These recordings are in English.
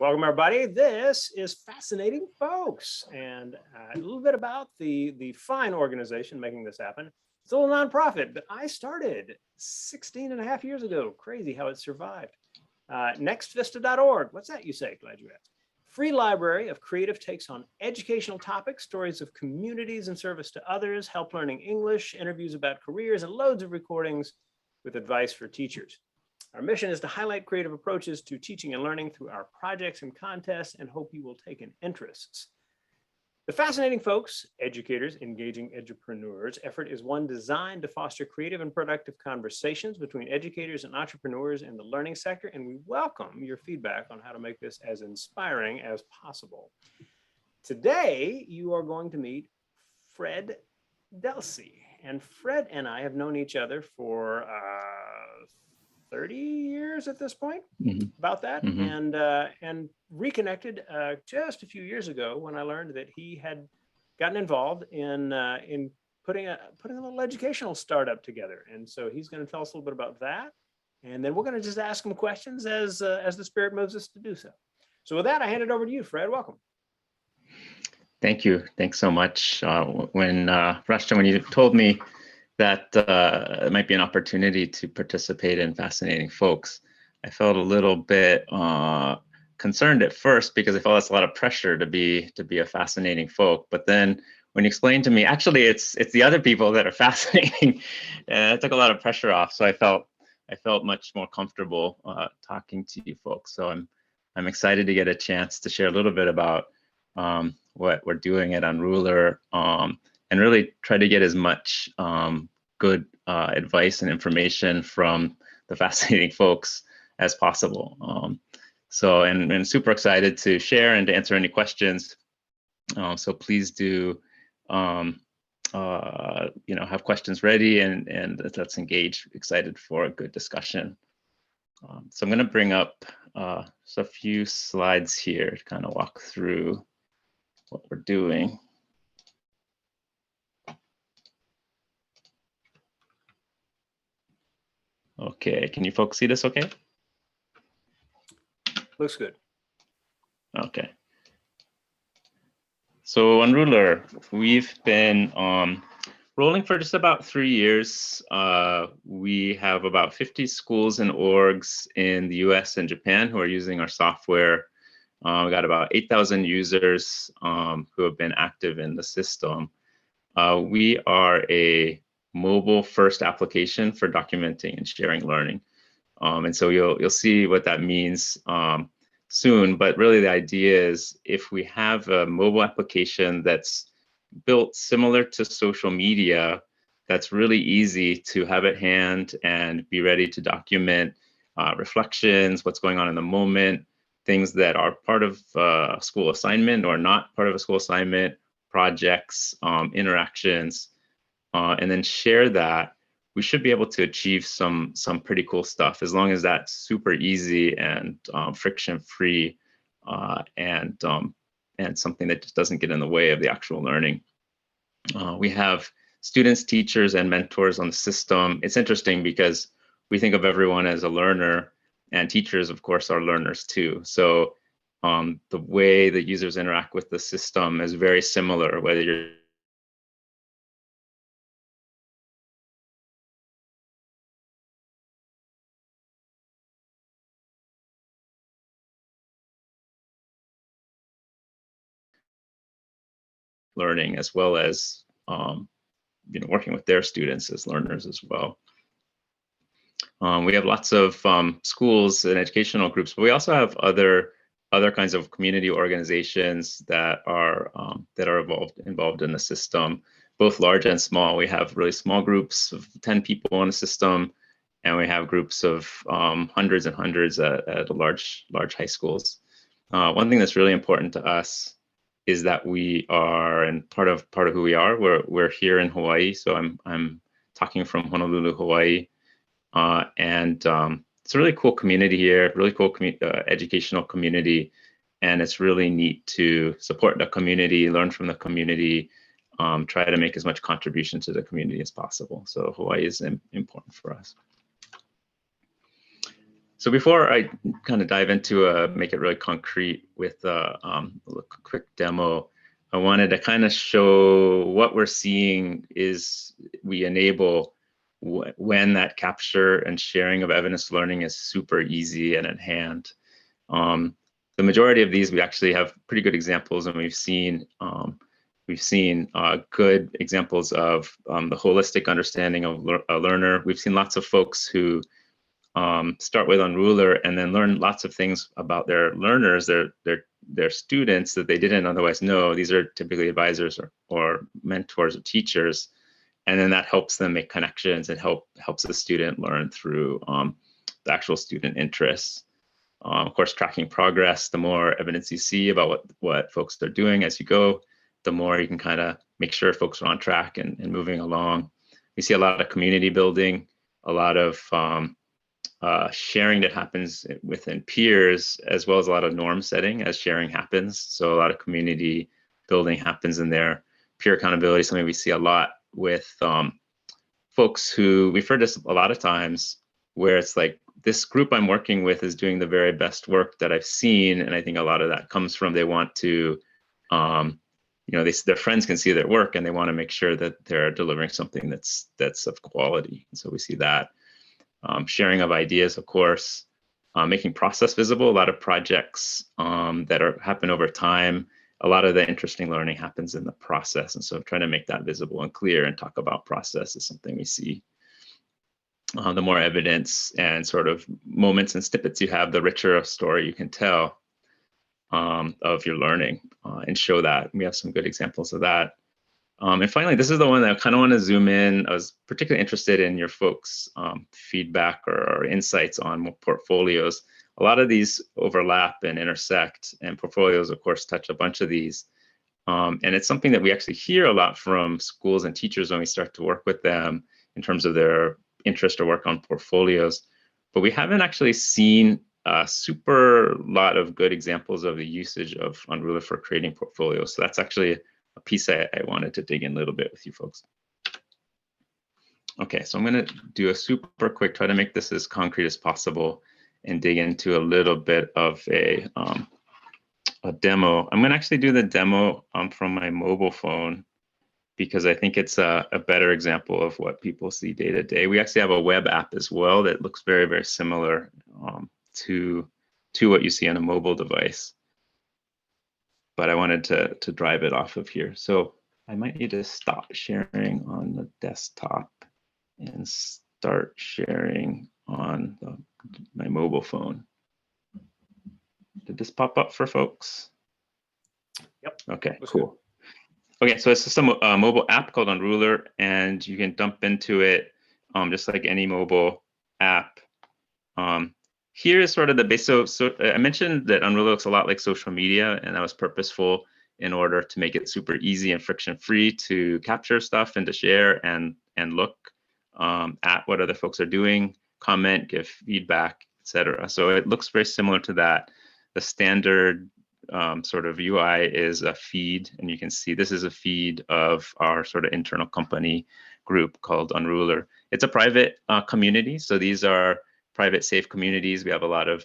Welcome, everybody. This is Fascinating Folks, and a little bit about the fine organization making this happen. It's a little nonprofit, but I started 16 and a half years ago. Crazy how it survived. Nextvista.org. What's that, you say? Glad you asked. Free library of creative takes on educational topics, stories of communities and service to others, help learning English, interviews about careers, and loads of recordings with advice for teachers. Our mission is to highlight creative approaches to teaching and learning through our projects and contests, and hope you will take an interest. The Fascinating Folks, Educators, Engaging Edupreneurs effort is one designed to foster creative and productive conversations between educators and entrepreneurs in the learning sector, and we welcome your feedback on how to make this as inspiring as possible. Today, you are going to meet Fred Delse, and Fred and I have known each other for 30 years at this point, about that, and reconnected just a few years ago when I learned that he had gotten involved in putting a little educational startup together, and so he's going to tell us a little bit about that, and then we're going to just ask him questions as the spirit moves us to do so. So with that, I hand it over to you, Fred. Welcome. Thank you. Thanks so much. Rashta, when you told me that it might be an opportunity to participate in Fascinating Folks, I felt a little bit concerned at first because I felt that's a lot of pressure to be a fascinating folk. But then when you explained to me, actually, it's the other people that are fascinating, it took a lot of pressure off. So I felt much more comfortable talking to you folks. So I'm excited to get a chance to share a little bit about what we're doing at Unrulr, and really try to get as much good advice and information from the fascinating folks as possible. And super excited to share and to answer any questions. So please do, have questions ready, and let's engage. Excited for a good discussion. So I'm going to bring up just a few slides here to kind of walk through what we're doing. Okay, can you folks see this okay? Looks good. Okay. So Unrulr, we've been rolling for just about 3 years. We have about 50 schools and orgs in the US and Japan who are using our software. We got about 8,000 users who have been active in the system. We are a mobile first application for documenting and sharing learning. And so you'll see what that means soon, but really the idea is if we have a mobile application that's built similar to social media, that's really easy to have at hand and be ready to document reflections, what's going on in the moment, things that are part of a school assignment or not part of a school assignment, projects, interactions, and then share that, we should be able to achieve some pretty cool stuff as long as that's super easy and friction-free and something that just doesn't get in the way of the actual learning. We have students, teachers, and mentors on the system. It's interesting because we think of everyone as a learner, and teachers, of course, are learners too. So the way that users interact with the system is very similar, whether you're learning, as well as working with their students as learners as well. We have lots of schools and educational groups, but we also have other kinds of community organizations that are involved in the system, both large and small. We have really small groups of 10 people in the system, and we have groups of hundreds and hundreds at large high schools. One thing that's really important to us is that we are, and part of who we are, we're here in Hawaii. So I'm talking from Honolulu, Hawaii, and it's a really cool community here, really cool educational community, and it's really neat to support the community, learn from the community, try to make as much contribution to the community as possible. So Hawaii is important for us. So before I kind of dive into make it really concrete with a quick demo, I wanted to kind of show what we're seeing is we enable when that capture and sharing of evidence learning is super easy and at hand. The majority of these we actually have pretty good examples, and we've seen good examples of the holistic understanding of a learner. We've seen lots of folks who start with Unrulr and then learn lots of things about their learners, their students that they didn't otherwise know. These are typically advisors or mentors or teachers, and then that helps them make connections and helps the student learn through the actual student interests. Of course, tracking progress, the more evidence you see about what folks are doing as you go, the more you can kind of make sure folks are on track and moving along. We see a lot of community building, a lot of sharing that happens within peers, as well as a lot of norm setting as sharing happens. So a lot of community building happens in there. Peer accountability, something we see a lot with folks who, we've heard this a lot of times, where it's like, this group I'm working with is doing the very best work that I've seen. And I think a lot of that comes from they want to, their friends can see their work and they want to make sure that they're delivering something that's of quality. And so we see that. Sharing of ideas, of course, making process visible. A lot of projects that happen over time. A lot of the interesting learning happens in the process. And so trying to make that visible and clear and talk about process is something we see. The more evidence and sort of moments and snippets you have, the richer a story you can tell of your learning and show that. We have some good examples of that. And finally, this is the one that I kind of want to zoom in. I was particularly interested in your folks' feedback or insights on portfolios. A lot of these overlap and intersect, and portfolios, of course, touch a bunch of these. And it's something that we actually hear a lot from schools and teachers when we start to work with them in terms of their interest or work on portfolios. But we haven't actually seen a super lot of good examples of the usage of Unrulr for creating portfolios. So that's actually a piece I wanted to dig in a little bit with you folks. Okay, so I'm going to do a super quick, try to make this as concrete as possible and dig into a little bit of a demo. I'm going to actually do the demo from my mobile phone because I think it's a better example of what people see day to day. We actually have a web app as well that looks very, very similar to what you see on a mobile device. But I wanted to drive it off of here. So I might need to stop sharing on the desktop and start sharing on my mobile phone. Did this pop up for folks? Yep. Okay, cool. Okay, so it's just a mobile app called Unrulr, and you can dump into it just like any mobile app. Here is sort of the base. So I mentioned that Unrulr looks a lot like social media, and that was purposeful in order to make it super easy and friction-free to capture stuff and to share and look at what other folks are doing, comment, give feedback, etc. So it looks very similar to that. The standard sort of UI is a feed, and you can see this is a feed of our sort of internal company group called Unrulr. It's a private community, so these are private, safe communities. We have a lot of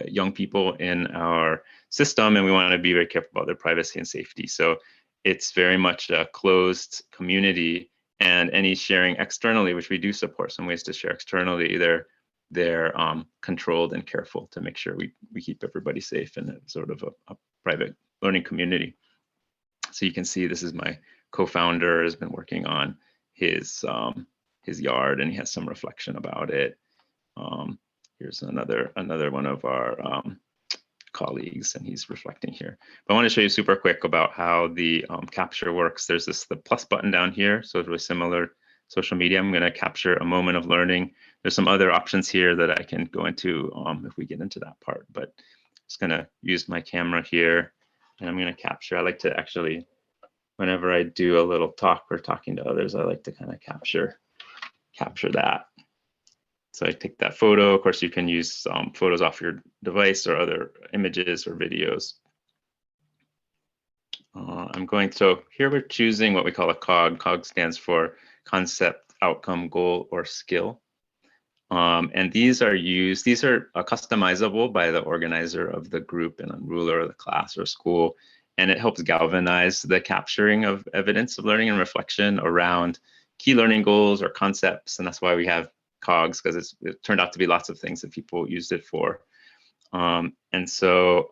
young people in our system, and we want to be very careful about their privacy and safety. So it's very much a closed community, and any sharing externally, which we do support some ways to share externally, they're controlled and careful to make sure we keep everybody safe in a sort of a private learning community. So you can see this is my co-founder has been working on his yard, and he has some reflection about it. Here's another one of our colleagues, and he's reflecting here. But I want to show you super quick about how the capture works. There's the plus button down here, so it's really similar social media. I'm going to capture a moment of learning. There's some other options here that I can go into if we get into that part, but I'm just going to use my camera here, and I'm going to capture. I like to actually, whenever I do a little talk or talking to others, I like to kind of capture that. So I take that photo. Of course, you can use photos off your device or other images or videos. So here we're choosing what we call a COG. COG stands for concept, outcome, goal, or skill. And these are customizable by the organizer of the group in Unrulr or the class or school. And it helps galvanize the capturing of evidence of learning and reflection around key learning goals or concepts. And that's why we have COGS, because it turned out to be lots of things that people used it for. And so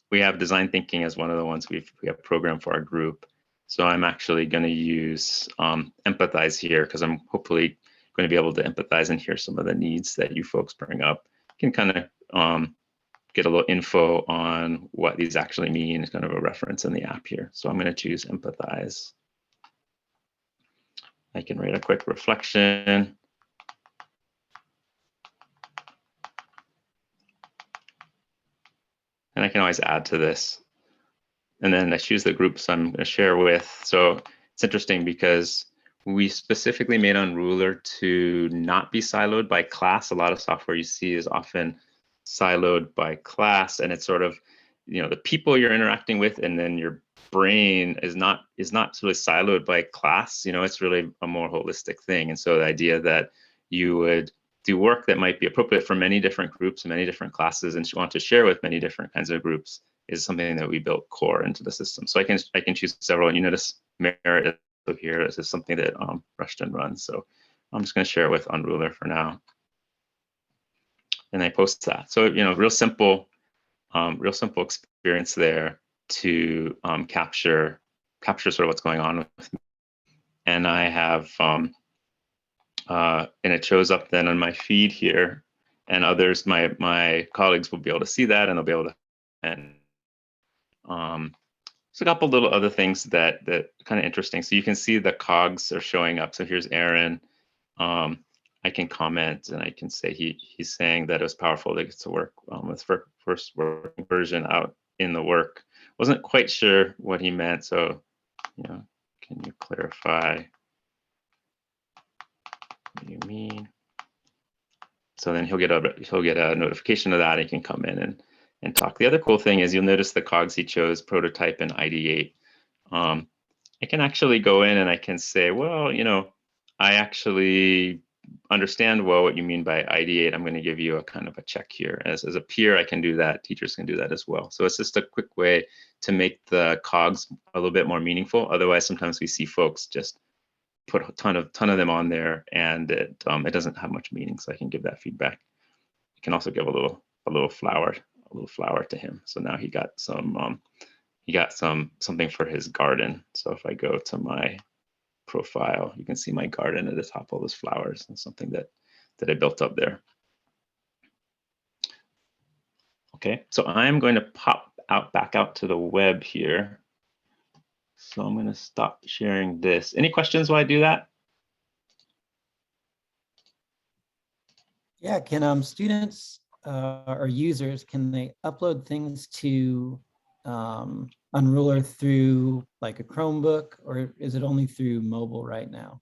we have design thinking as one of the ones we have programmed for our group. So I'm actually going to use empathize here, because I'm hopefully going to be able to empathize and hear some of the needs that you folks bring up. You can kind of get a little info on what these actually mean. It's kind of a reference in the app here. So I'm going to choose empathize. I can write a quick reflection. And I can always add to this. And then I choose the groups I'm going to share with. So it's interesting because we specifically made Unrulr to not be siloed by class. A lot of software you see is often siloed by class, and it's sort of, the people you're interacting with, and then your brain is not sort of siloed by class. It's really a more holistic thing. And so the idea that you would do work that might be appropriate for many different groups, many different classes, and want to share with many different kinds of groups is something that we built core into the system. So I can choose several. And you notice Merit here is something that Rushton runs. So I'm just going to share it with Unrulr for now. And I post that. So real simple experience there to capture sort of what's going on with me. And I have and it shows up then on my feed here, and others, my colleagues will be able to see that, and they'll be able to. And there's a couple little other things that kind of interesting. So you can see the cogs are showing up. So here's Aaron. I can comment and I can say he's saying that it was powerful to get to work with first working version out in the work. Wasn't quite sure what he meant. So, can you clarify what you mean? So then he'll get a notification of that. He can come in and talk. The other cool thing is you'll notice the cogs he chose, prototype and ideate. I can actually go in and I can say, well, I actually understand well what you mean by ideate. I'm going to give you a kind of a check here. As a peer, I can do that. Teachers can do that as well. So it's just a quick way to make the cogs a little bit more meaningful. Otherwise, sometimes we see folks just put a ton of them on there, and it doesn't have much meaning. So I can give that feedback. You can also give a little flower to him. So now he got some something for his garden. So if I go to my profile, you can see my garden at the top, all those flowers, and something that I built up there. Okay, so I'm going to pop back out to the web here. So I'm going to stop sharing this. Any questions while I do that? Yeah, can students or users, can they upload things to Unrulr through like a Chromebook, or is it only through mobile right now?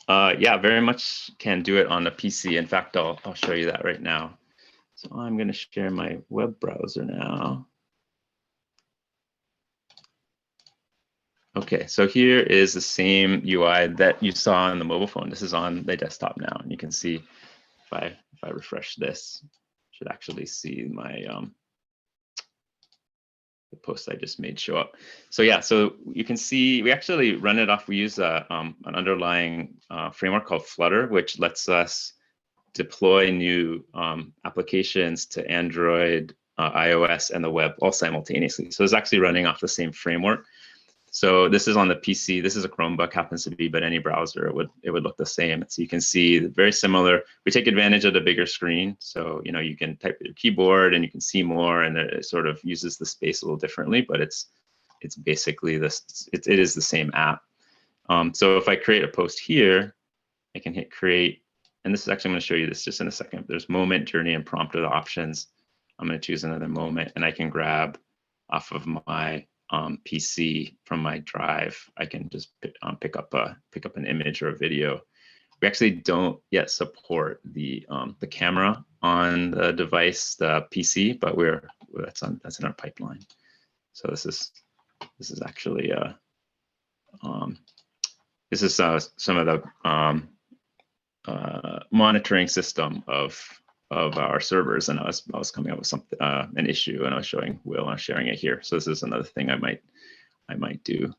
Yeah, very much can do it on a PC. In fact, I'll show you that right now. So I'm going to share my web browser now. Okay, so here is the same UI that you saw on the mobile phone. This is on the desktop now, and you can see if I refresh this, should actually see my the post I just made show up. So yeah, so you can see we actually run it off. We use an underlying framework called Flutter, which lets us deploy new applications to Android, iOS, and the web all simultaneously. So it's actually running off the same framework. So this is on the PC. This is a Chromebook, happens to be, but any browser it would look the same. So you can see very similar. We take advantage of the bigger screen, so you can type with your keyboard and you can see more, and it sort of uses the space a little differently, but it's basically this. It is the same app. So if I create a post here, I can hit create, and this is actually I'm going to show you this just in a second. There's moment, journey, and prompt are the options. I'm going to choose another moment, and I can grab off of my PC from my drive. I can just pick up an image or a video. We actually don't yet support the camera on the device, the PC, but that's in our pipeline. So this is actually this is some of the monitoring system of our servers, and I was coming up with something, an issue, and I was showing Will, and I was sharing it here. So this is another thing I might do.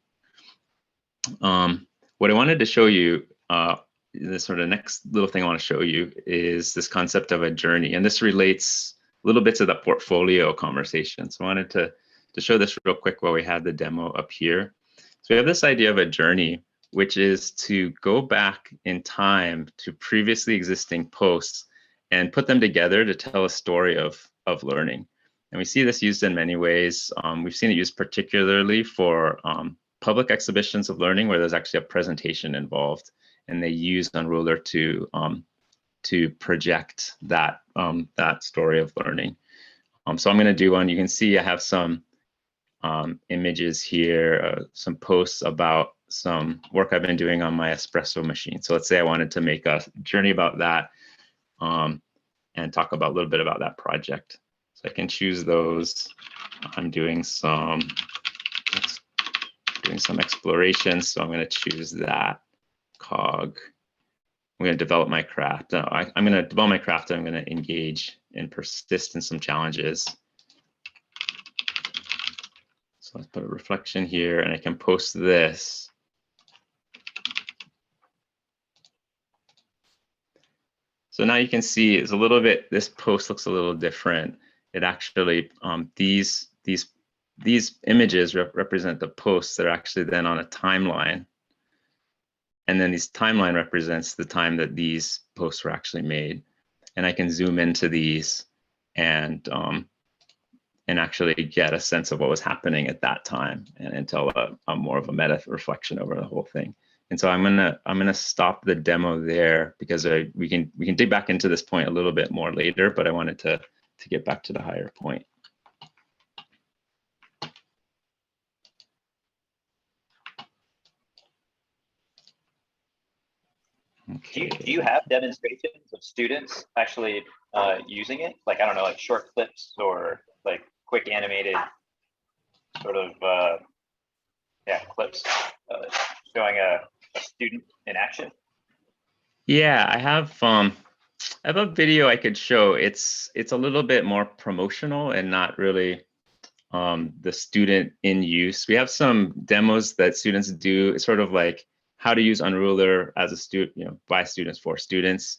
What I wanted to show you, the sort of next little thing I want to show you is this concept of a journey, and this relates a little bit to the portfolio conversation. So I wanted to show this real quick while we had the demo up here. So we have this idea of a journey, which is to go back in time to previously existing posts and put them together to tell a story of learning. And we see this used in many ways. We've seen it used particularly for public exhibitions of learning where there's actually a presentation involved, and they use Unrulr to project that that story of learning. So I'm going to do one. You can see I have some images here, some posts about some work I've been doing on my espresso machine. So let's say I wanted to make a journey about that and talk about a little bit about that project. So I can choose those. I'm doing some exploration, so I'm going to choose that cog. I'm going to develop my craft. I'm going to develop my craft, and I'm going to engage and persist in some challenges. So let's put a reflection here, and I can post this. So now you can see it's a little bit, this post looks a little different. It actually, these images represent the posts that are actually then on a timeline. And then this timeline represents the time that these posts were actually made. And I can zoom into these and actually get a sense of what was happening at that time and tell a more of a meta reflection over the whole thing. And so I'm gonna stop the demo there because we can dig back into this point a little bit more later, but I wanted to get back to the higher point. Okay. Do you have demonstrations of students actually using it? Like, I don't know, like short clips or like quick animated sort of clips showing a student in action? Yeah, I have a video I could show. It's a little bit more promotional and not really the student in use. We have some demos that students do. It's sort of like how to use Unrulr as a student, by students for students.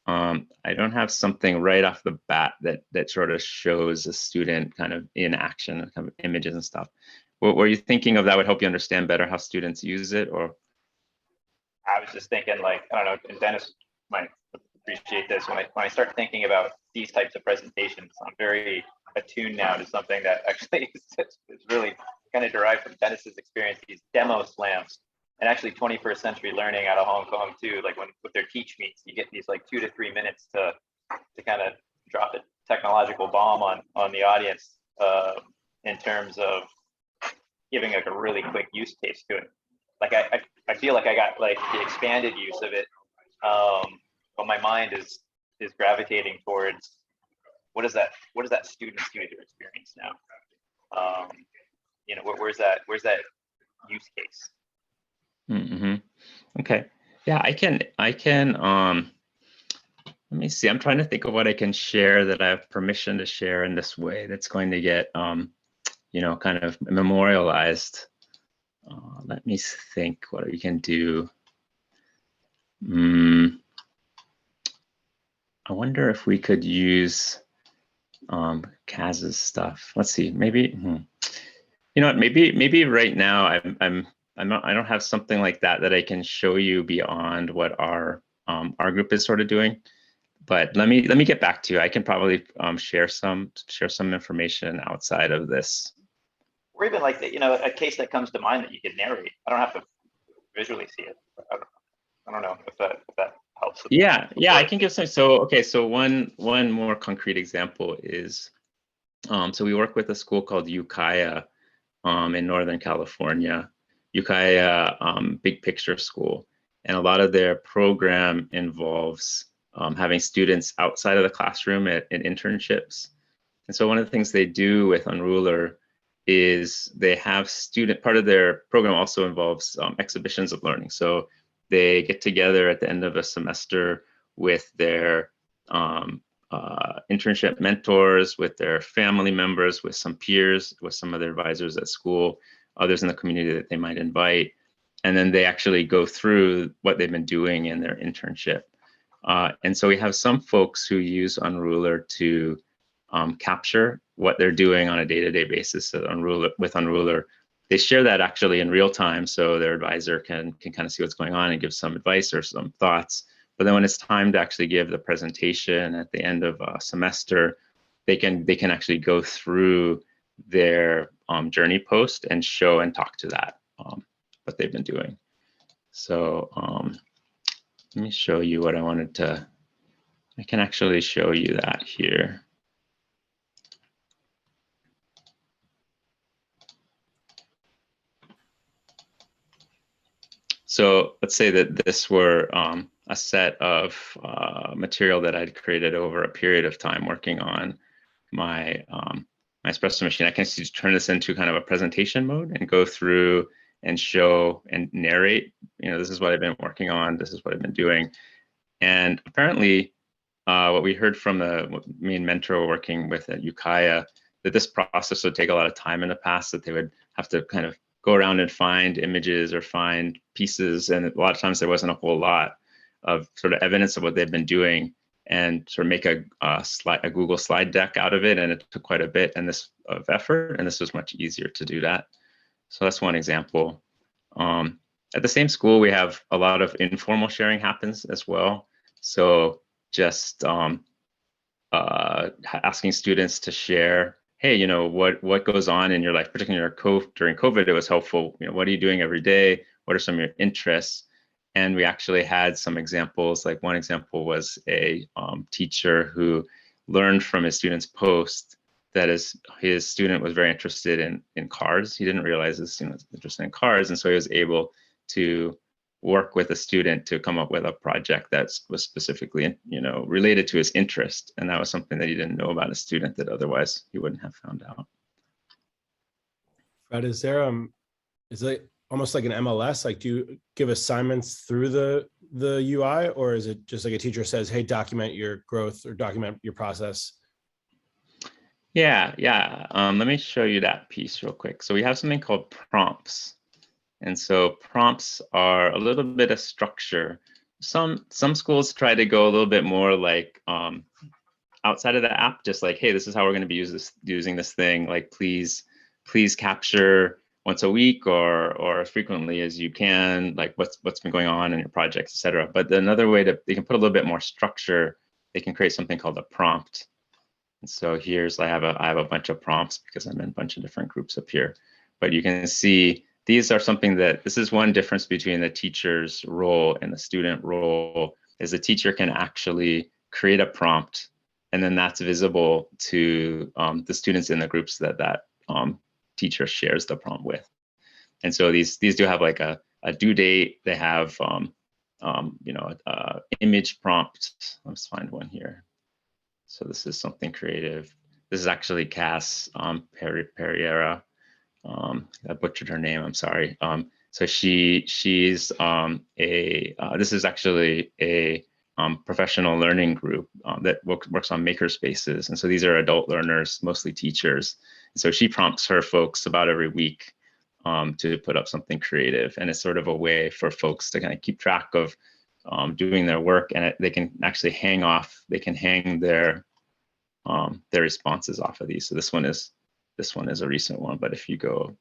I don't have something right off the bat that sort of shows a student kind of in action, kind of images and stuff. What were you thinking of that would help you understand better how students use it, or? I was just thinking, like, I don't know, and Dennis might appreciate this. When I start thinking about these types of presentations, I'm very attuned now to something that actually is really kind of derived from Dennis's experience, these demo slams, and actually 21st century learning out of Hong Kong too. Like with their teach meets, you get these like 2 to 3 minutes to kind of drop a technological bomb on the audience in terms of giving like a really quick use case to it. Like I feel like I got like the expanded use of it, but my mind is gravitating towards what does that student's user experience now? Where's that use case? Mm-hmm. Okay. Yeah, I can. Let me see. I'm trying to think of what I can share that I have permission to share in this way that's going to get kind of memorialized. Let me think what we can do. I wonder if we could use Kaz's stuff. Let's see. Maybe maybe right now I don't have something like that I can show you beyond what our group is sort of doing. But let me get back to you. I can probably share some information outside of this. Or even like a case that comes to mind that you could narrate. I don't have to visually see it. I don't know if that helps. Yeah, I can give some. So okay, so one more concrete example is, so we work with a school called Ukiah in Northern California. Ukiah Big Picture School, and a lot of their program involves having students outside of the classroom in internships. And so one of the things they do with Unrulr is they have part of their program also involves exhibitions of learning. So they get together at the end of a semester with their internship mentors, with their family members, with some peers, with some of their advisors at school, others in the community that they might invite. And then they actually go through what they've been doing in their internship. And so we have some folks who use Unrulr to capture what they're doing on a day-to-day basis. So with Unrulr, they share that actually in real time, so their advisor can kind of see what's going on and give some advice or some thoughts. But then when it's time to actually give the presentation at the end of a semester, they can actually go through their journey post and show and talk to that, what they've been doing. So let me show you what I wanted to. I can actually show you that here. So let's say that this were a set of material that I'd created over a period of time working on my my espresso machine. I can just turn this into kind of a presentation mode and go through and show and narrate. You know, this is what I've been working on. This is what I've been doing. And apparently, what we heard from the main mentor working with at Ukiah, that this process would take a lot of time in the past, that they would have to kind of go around and find images or find pieces. And a lot of times there wasn't a whole lot of sort of evidence of what they've been doing, and sort of make a Google slide deck out of it. And it took quite a bit of effort, and this was much easier to do that. So that's one example. At the same school, we have a lot of informal sharing happens as well. So just asking students to share, hey, you know, what goes on in your life, particularly during COVID, it was helpful. You know, what are you doing every day? What are some of your interests? And we actually had some examples. Like one example was a teacher who learned from his student's post that his student was very interested in cars. He didn't realize his student was interested in cars. And so he was able to work with a student to come up with a project that was specifically, you know, related to his interest. And that was something that he didn't know about a student that otherwise he wouldn't have found out. Fred, is it almost like an MLS? Like, do you give assignments through the UI, or is it just like a teacher says, hey, document your growth or document your process? Yeah. Let me show you that piece real quick. So we have something called prompts. And so prompts are a little bit of structure. Some schools try to go a little bit more like outside of the app, just like, hey, this is how we're going to be using this thing. Like, please capture once a week or as frequently as you can, like what's been going on in your projects, et cetera. But another way they can put a little bit more structure, they can create something called a prompt. And so here's, I have a bunch of prompts because I'm in a bunch of different groups up here. But you can see these are something this is one difference between the teacher's role and the student role, is the teacher can actually create a prompt, and then that's visible to the students in the groups that teacher shares the prompt with. And so these do have like a due date. They have you know, image prompt. Let's find one here. So this is something creative. This is actually Cass Pereira. I butchered her name, I'm sorry. So she's this is actually a professional learning group that works on maker spaces. And so these are adult learners, mostly teachers. And so she prompts her folks about every week to put up something creative. And it's sort of a way for folks to kind of keep track of doing their work, and they can actually hang their responses off of these. So this one is a recent one, but if you go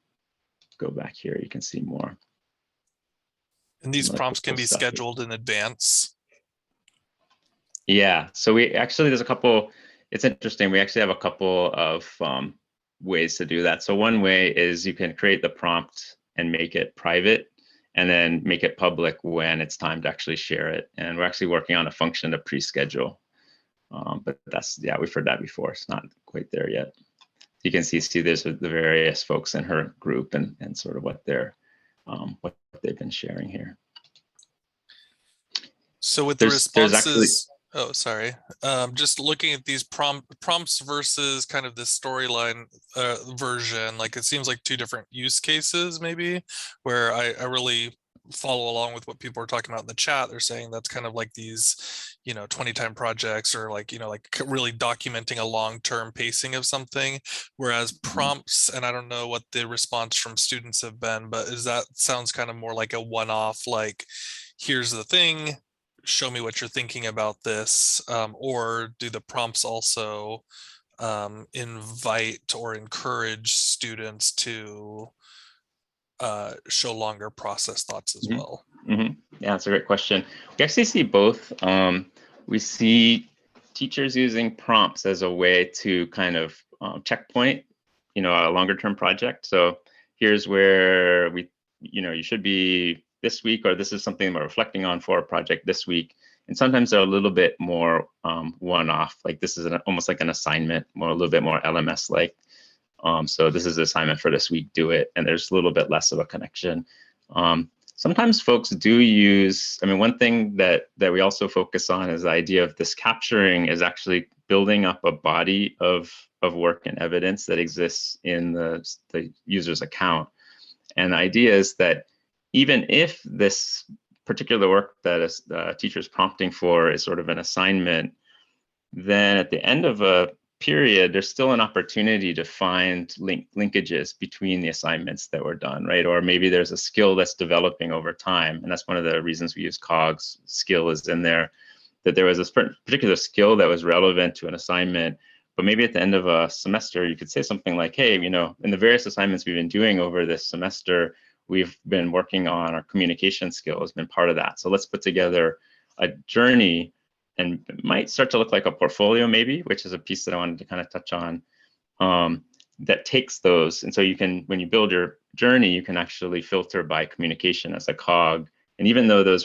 back here, you can see more. And these prompts can be scheduled in advance. Yeah, so there's a couple, it's interesting. We actually have a couple of ways to do that. So one way is you can create the prompt and make it private, and then make it public when it's time to actually share it. And we're actually working on a function to pre-schedule. But we've heard that before. It's not quite there yet. You can see there's the various folks in her group and sort of what they've been sharing here. So with the responses, oh, sorry. Just looking at these prompts versus kind of the storyline version, like it seems like two different use cases maybe, where I really follow along with what people are talking about in the chat. They're saying that's kind of like these, 20-time projects, or like, like really documenting a long-term pacing of something. Whereas prompts, and I don't know what the response from students have been, but sounds kind of more like a one-off, like, here's the thing, show me what you're thinking about this, or do the prompts also invite or encourage students to show longer process thoughts as well? Yeah, that's a great question. We actually see both. We see teachers using prompts as a way to kind of checkpoint, a longer term project. So here's where you should be this week, or this is something we're reflecting on for a project this week. And sometimes they're a little bit more one-off, like this is almost like an assignment, a little bit more LMS-like. So this is the assignment for this week, do it. And there's a little bit less of a connection. Sometimes folks do use, one thing that we also focus on is the idea of this capturing is actually building up a body of work and evidence that exists in the user's account. And the idea is that even if this particular work that a teacher is prompting for is sort of an assignment, then at the end of a period, there's still an opportunity to find linkages between the assignments that were done, right? Or maybe there's a skill that's developing over time. And that's one of the reasons we use COGS. Skill is in there, that there was a particular skill that was relevant to an assignment. But maybe at the end of a semester, you could say something like, hey, in the various assignments we've been doing over this semester, we've been working on our communication skill has been part of that. So let's put together a journey, and it might start to look like a portfolio maybe, which is a piece that I wanted to kind of touch on, that takes those. And so you can, when you build your journey, you can actually filter by communication as a cog. And even though those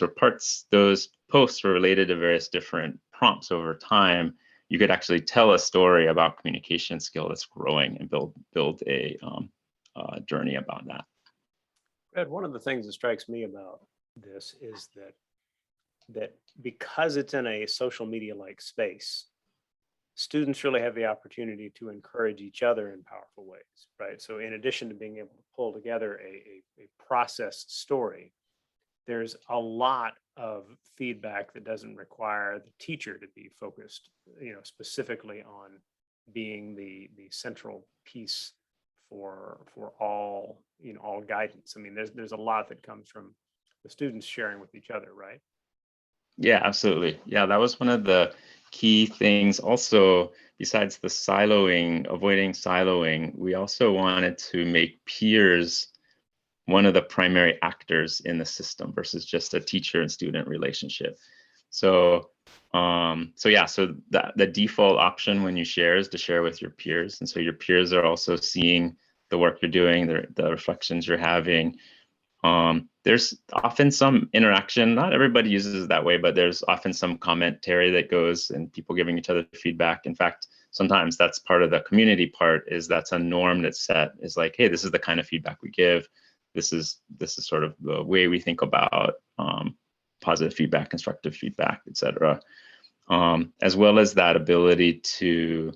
posts were related to various different prompts over time, you could actually tell a story about communication skill that's growing and build a journey about that. Ed, one of the things that strikes me about this is that because it's in a social media-like space, students really have the opportunity to encourage each other in powerful ways, right? So in addition to being able to pull together a processed story, there's a lot of feedback that doesn't require the teacher to be focused, specifically on being the central piece for all, all guidance. There's a lot that comes from the students sharing with each other, right? Yeah, absolutely. Yeah, that was one of the key things. Also, besides the avoiding siloing, we also wanted to make peers one of the primary actors in the system versus just a teacher and student relationship. So the default option when you share is to share with your peers. And so your peers are also seeing the work you're doing, the reflections you're having. There's often some interaction. Not everybody uses it that way, but there's often some commentary that goes and people giving each other feedback. In fact, sometimes that's part of the community part, is that's a norm that's set, is like, hey, this is the kind of feedback we give. This is sort of the way we think about positive feedback, constructive feedback, et cetera. As well as that ability to,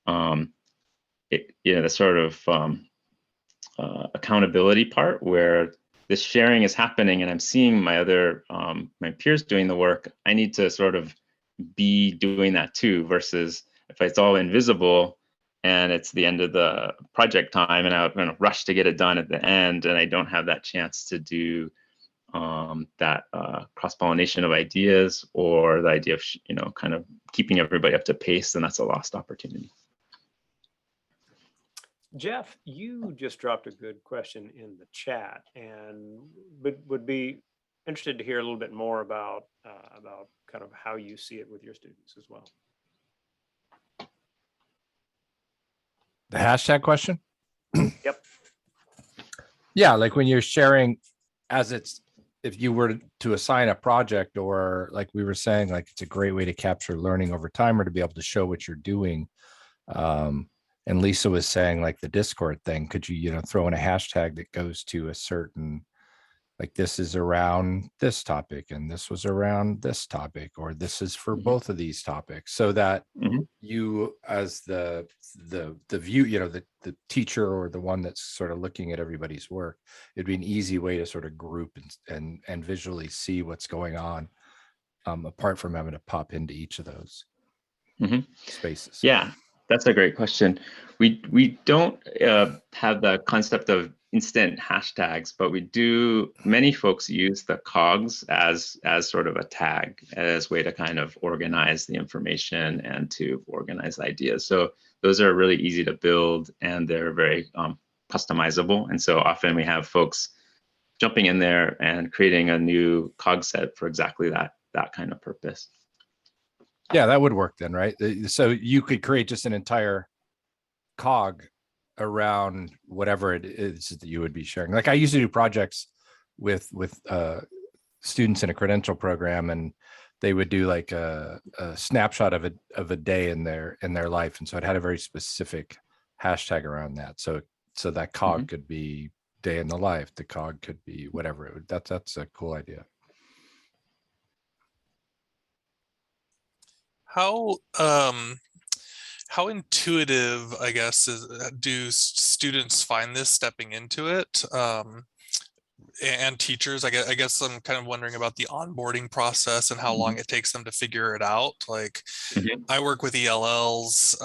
the sort of accountability part where this sharing is happening and I'm seeing my peers doing the work. I need to sort of be doing that too, versus if it's all invisible and it's the end of the project time and I'm going to rush to get it done at the end, and I don't have that chance to do that cross-pollination of ideas, or the idea of, kind of keeping everybody up to pace, then that's a lost opportunity. Jeff, you just dropped a good question in the chat, and would be interested to hear a little bit more about kind of how you see it with your students as well. The hashtag question? Yep. Yeah, like when you're sharing, if you were to assign a project, or like we were saying, like it's a great way to capture learning over time, or to be able to show what you're doing. And Lisa was saying, like the Discord thing, could you, throw in a hashtag that goes to a certain like this is around this topic and this was around this topic, or this is for both of these topics, so that Mhm. you as the view, the teacher or the one that's sort of looking at everybody's work, it'd be an easy way to sort of group and visually see what's going on, apart from having to pop into each of those Mhm. spaces. Yeah, that's a great question. We don't have the concept of instant hashtags, but we do. Many folks use the cogs as sort of a tag, as a way to kind of organize the information and to organize ideas. So those are really easy to build, and they're very customizable. And so often we have folks jumping in there and creating a new cog set for exactly that kind of purpose. Yeah, that would work then, right? So you could create just an entire cog around whatever it is that you would be sharing. Like I used to do projects with students in a credential program, and they would do like a snapshot of a day in their life, and so it had a very specific hashtag around that. So that cog could be day in the life. The cog could be whatever it would. That's a cool idea. How intuitive, I guess, do students find this stepping into it? And teachers, I guess I'm kind of wondering about the onboarding process and how long it takes them to figure it out. Like Mhm. I work with ELLs,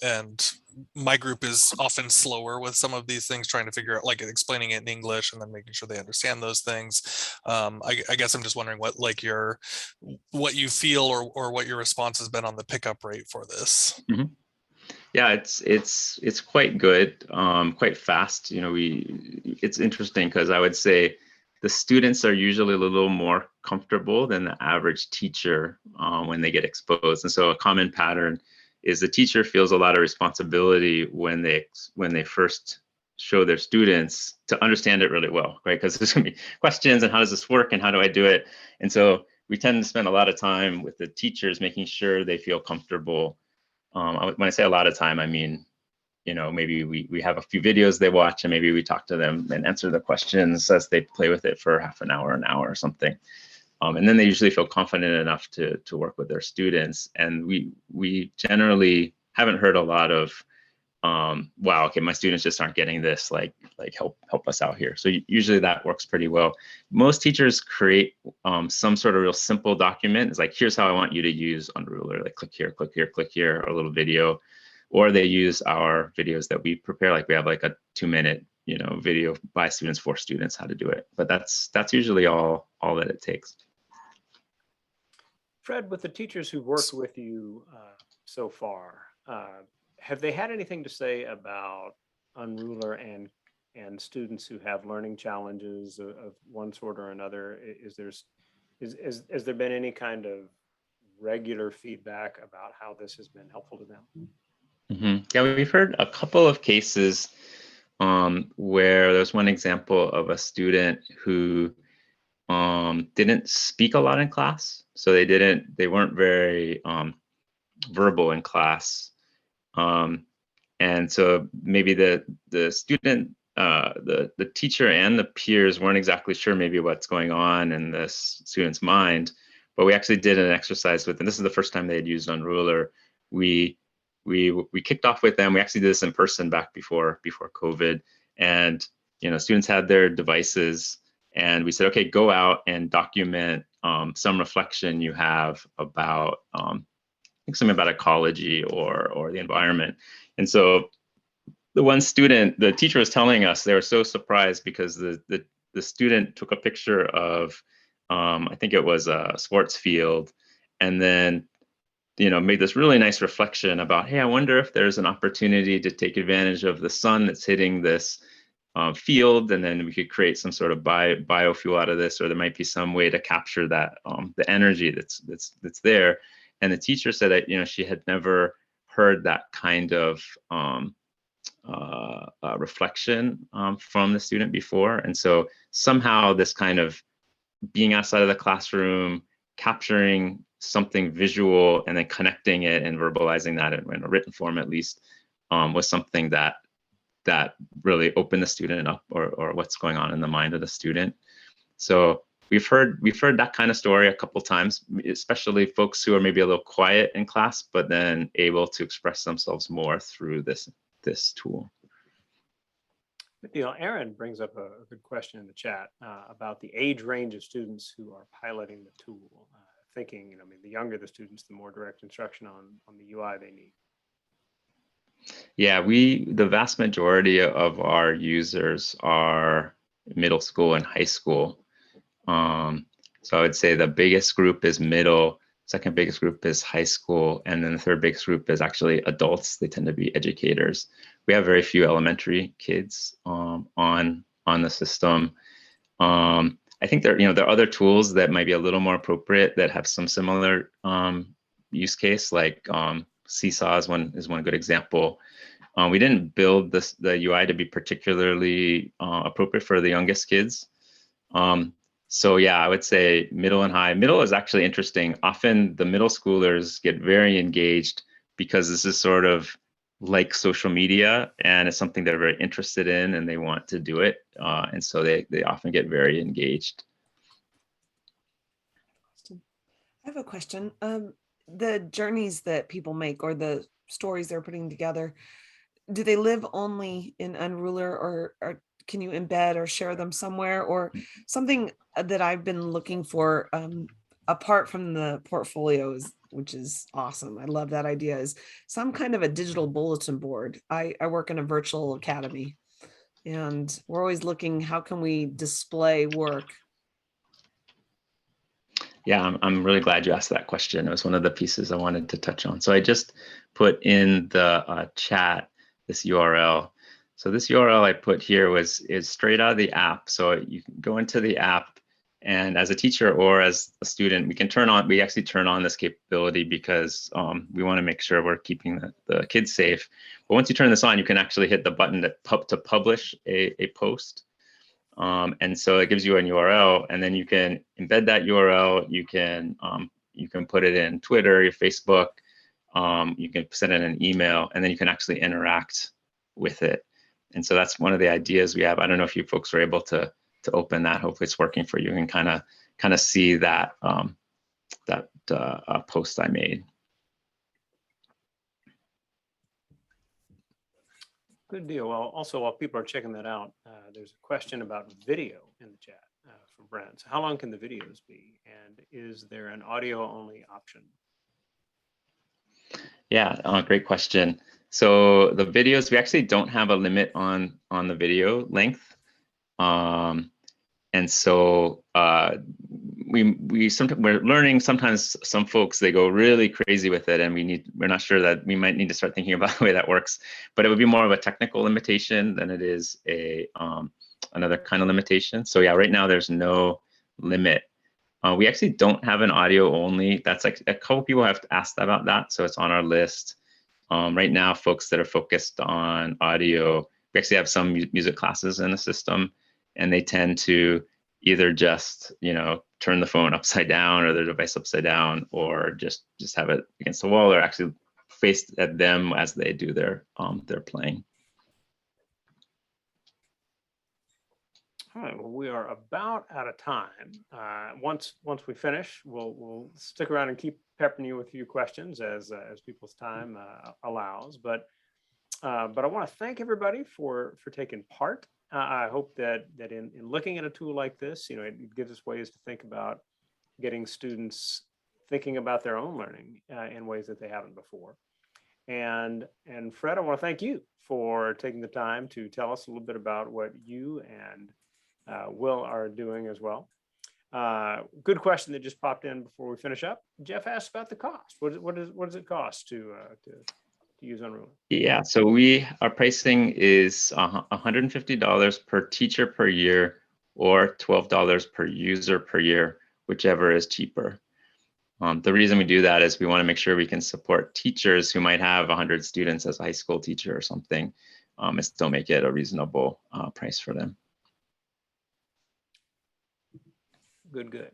and my group is often slower with some of these things, trying to figure out, like explaining it in English and then making sure they understand those things. I guess I'm just wondering what what you feel or what your response has been on the pickup rate for this. Mhm. Yeah, it's quite good, quite fast. It's interesting because I would say the students are usually a little more comfortable than the average teacher when they get exposed. And so a common pattern is the teacher feels a lot of responsibility when they first show their students to understand it really well, right? Because there's gonna be questions and how does this work and how do I do it? And so we tend to spend a lot of time with the teachers making sure they feel comfortable. When I say a lot of time, I mean, maybe we have a few videos they watch and maybe we talk to them and answer the questions as they play with it for half an hour or something. And then they usually feel confident enough to work with their students. And we generally haven't heard a lot of, wow, okay, my students just aren't getting this, like help us out here. So usually that works pretty well. Most teachers create some sort of real simple document. It's like, here's how I want you to use Unrulr, like click here, click here, click here, or a little video. Or they use our videos that we prepare, like we have like a 2-minute video by students for students how to do it. But that's usually all that it takes. Fred, with the teachers who've worked with you so far, have they had anything to say about Unrulr and students who have learning challenges of one sort or another? Has there been any kind of regular feedback about how this has been helpful to them? Yeah, we've heard a couple of cases where there's one example of a student who didn't speak a lot in class, so they weren't very verbal in class. And so maybe the student, the teacher and the peers weren't exactly sure maybe what's going on in this student's mind, but we actually did an exercise with them. This is the first time they had used Unrulr. We kicked off with them. We actually did this in person back before COVID, and students had their devices, and we said, okay, go out and document some reflection you have about something about ecology or the environment. And so the one student, the teacher was telling us they were so surprised because the student took a picture of, I think it was a sports field, and then made this really nice reflection about, hey, I wonder if there's an opportunity to take advantage of the sun that's hitting this field, and then we could create some sort of biofuel out of this, or there might be some way to capture that the energy that's there. And the teacher said that she had never heard that kind of reflection from the student before, and so somehow this kind of being outside of the classroom, capturing something visual and then connecting it and verbalizing that in a written form at least was something that really opened the student up, or what's going on in the mind of the student. So we've heard that kind of story a couple times, especially folks who are maybe a little quiet in class, but then able to express themselves more through this tool. Good deal. Aaron brings up a good question in the chat about the age range of students who are piloting the tool. Thinking, I mean, the younger the students, the more direct instruction on the UI they need. Yeah, the vast majority of our users are middle school and high school. So I would say the biggest group is middle, second biggest group is high school, and then the third biggest group is actually adults. They tend to be educators. We have very few elementary kids on the system. I think there are other tools that might be a little more appropriate that have some similar use case, like Seesaw is one good example. We didn't build the UI to be particularly appropriate for the youngest kids. So yeah, I would say middle and high. Middle is actually interesting. Often the middle schoolers get very engaged because this is sort of like social media, and it's something they're very interested in and they want to do it. And so they often get very engaged. I have a question. The journeys that people make or the stories they're putting together, do they live only in Unrulr, or can you embed or share them somewhere? Or something that I've been looking for apart from the portfolios, which is awesome. I love that idea, is some kind of a digital bulletin board. I work in a virtual academy, and we're always looking, how can we display work? Yeah, I'm really glad you asked that question. It was one of the pieces I wanted to touch on. So I just put in the chat this URL. So this URL I put here is straight out of the app. So you can go into the app, and as a teacher or as a student, we actually turn on this capability because we want to make sure we're keeping the kids safe. But once you turn this on, you can actually hit the button to publish a post. And so it gives you an URL, and then you can embed that URL. You can put it in Twitter, your Facebook. You can send it an email, and then you can actually interact with it. And so that's one of the ideas we have. I don't know if you folks were able to open that. Hopefully it's working for you, and kind of see that post I made. Good deal. Well, also while people are checking that out, there's a question about video in the chat from Brent. So how long can the videos be? And is there an audio only option? Yeah, great question. So the videos, we actually don't have a limit on the video length. And so we're learning, sometimes some folks, they go really crazy with it, and we're not sure that we might need to start thinking about the way that works. But it would be more of a technical limitation than it is another kind of limitation. So yeah, right now there's no limit. We actually don't have an audio only. That's like a couple people have asked about that, so it's on our list. Right now, folks that are focused on audio, we actually have some music classes in the system, and they tend to either just turn the phone upside down or their device upside down, or just have it against the wall, or actually face at them as they do their playing. All right, well, we are about out of time. Once we finish, we'll stick around and keep peppering you with a few questions as people's time allows. But I want to thank everybody for taking part. I hope that in looking at a tool like this, it gives us ways to think about getting students thinking about their own learning in ways that they haven't before. And Fred, I want to thank you for taking the time to tell us a little bit about what you and Will are doing as well. Good question that just popped in before we finish up. Jeff asked about the cost. What does it cost to use Unrulr? Yeah, so our pricing is $150 per teacher per year, or $12 per user per year, whichever is cheaper. The reason we do that is we want to make sure we can support teachers who might have 100 students as a high school teacher or something, and still make it a reasonable price for them. Good.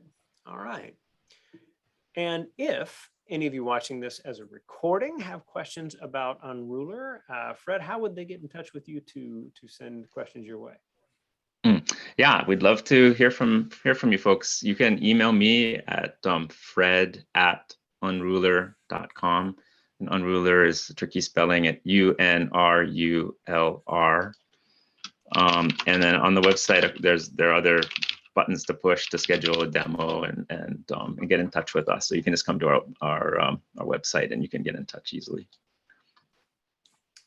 All right. And if any of you watching this as a recording have questions about Unrulr, Fred, how would they get in touch with you to send questions your way? Yeah, we'd love to hear from you folks. You can email me at fred@unrulr.com. And Unrulr is a tricky spelling at UNRULR. And then on the website, there are other buttons to push to schedule a demo and get in touch with us. So you can just come to our website and you can get in touch easily.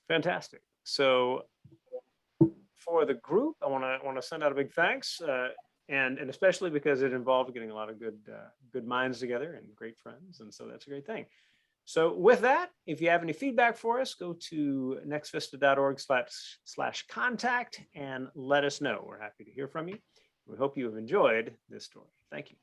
Fantastic. So for the group, I want to send out a big thanks, and especially because it involved getting a lot of good minds together and great friends, and so that's a great thing. So with that, if you have any feedback for us, go to nextvista.org/contact and let us know. We're happy to hear from you. We hope you have enjoyed this story. Thank you.